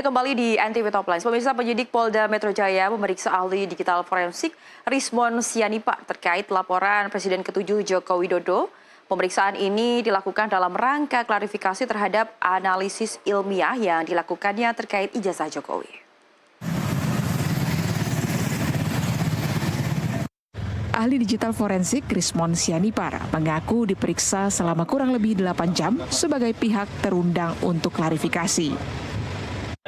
Kembali di NTV Top Lines, pemirsa, penyidik Polda Metro Jaya memeriksa ahli digital forensik Rismon Sianipar terkait laporan Presiden ke-7 Joko Widodo. Pemeriksaan ini dilakukan dalam rangka klarifikasi terhadap analisis ilmiah yang dilakukannya terkait ijazah Jokowi. Ahli digital forensik Rismon Sianipar mengaku diperiksa selama kurang lebih 8 jam sebagai pihak terundang untuk klarifikasi.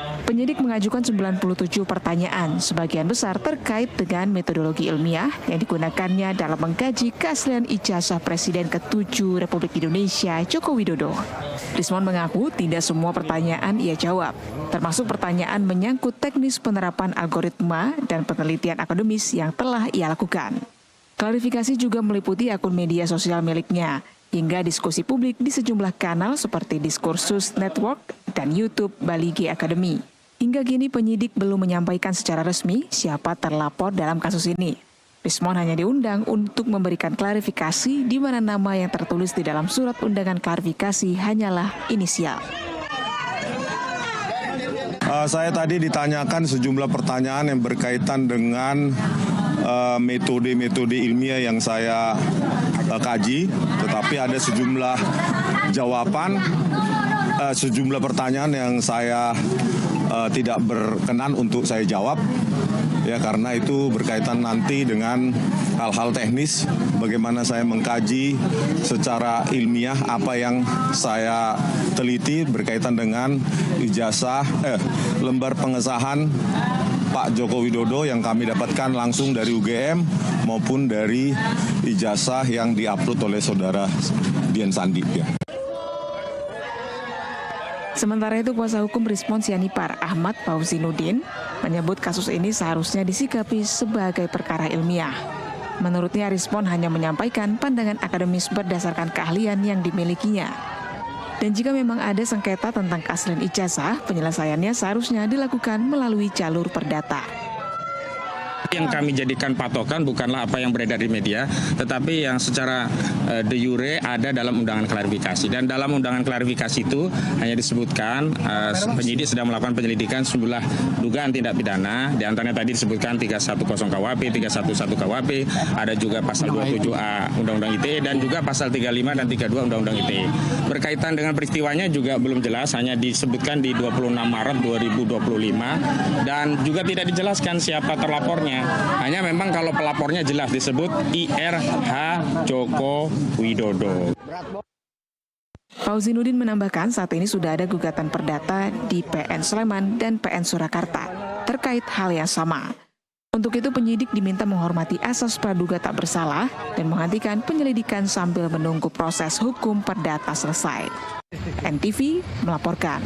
Penyidik mengajukan 97 pertanyaan, sebagian besar terkait dengan metodologi ilmiah yang digunakannya dalam mengkaji keaslian ijazah Presiden ke-7 Republik Indonesia Joko Widodo. Rismon mengaku tidak semua pertanyaan ia jawab, termasuk pertanyaan menyangkut teknis penerapan algoritma dan penelitian akademis yang telah ia lakukan. Klarifikasi juga meliputi akun media sosial miliknya, hingga diskusi publik di sejumlah kanal seperti Diskursus Network dan YouTube Bali G Academy. Hingga kini penyidik belum menyampaikan secara resmi siapa terlapor dalam kasus ini. Rismon hanya diundang untuk memberikan klarifikasi di mana nama yang tertulis di dalam surat undangan klarifikasi hanyalah inisial. Saya tadi ditanyakan sejumlah pertanyaan yang berkaitan dengan metode-metode ilmiah yang saya kaji, tetapi ada sejumlah jawaban, sejumlah pertanyaan yang saya tidak berkenan untuk saya jawab, ya, karena itu berkaitan nanti dengan hal-hal teknis, bagaimana saya mengkaji secara ilmiah apa yang saya teliti berkaitan dengan ijazah, lembar pengesahan Pak Joko Widodo yang kami dapatkan langsung dari UGM maupun dari ijazah yang diupload oleh saudara Dian Sandi. Ya. Sementara itu, kuasa hukum Rismon Sianipar, Ahmad Fauzinuddin, menyebut kasus ini seharusnya disikapi sebagai perkara ilmiah. Menurutnya, Rismon hanya menyampaikan pandangan akademis berdasarkan keahlian yang dimilikinya. Dan jika memang ada sengketa tentang keaslian ijazah, penyelesaiannya seharusnya dilakukan melalui jalur perdata. Yang kami jadikan patokan bukanlah apa yang beredar di media, tetapi yang secara de jure ada dalam undangan klarifikasi. Dan dalam undangan klarifikasi itu hanya disebutkan penyidik sedang melakukan penyelidikan sejumlah dugaan tindak pidana. Di antaranya tadi disebutkan 310 KUHP, 311 KUHP, ada juga pasal 27A Undang-Undang ITE dan juga pasal 35 dan 32 Undang-Undang ITE. Berkaitan dengan peristiwanya juga belum jelas, hanya disebutkan di 26 Maret 2025 dan juga tidak dijelaskan siapa terlapornya. Hanya memang kalau pelapornya jelas disebut IRH Joko Widodo. Fauzinuddin menambahkan saat ini sudah ada gugatan perdata di PN Sleman dan PN Surakarta terkait hal yang sama. Untuk itu penyidik diminta menghormati asas praduga tak bersalah dan menghentikan penyelidikan sambil menunggu proses hukum perdata selesai. NTV melaporkan.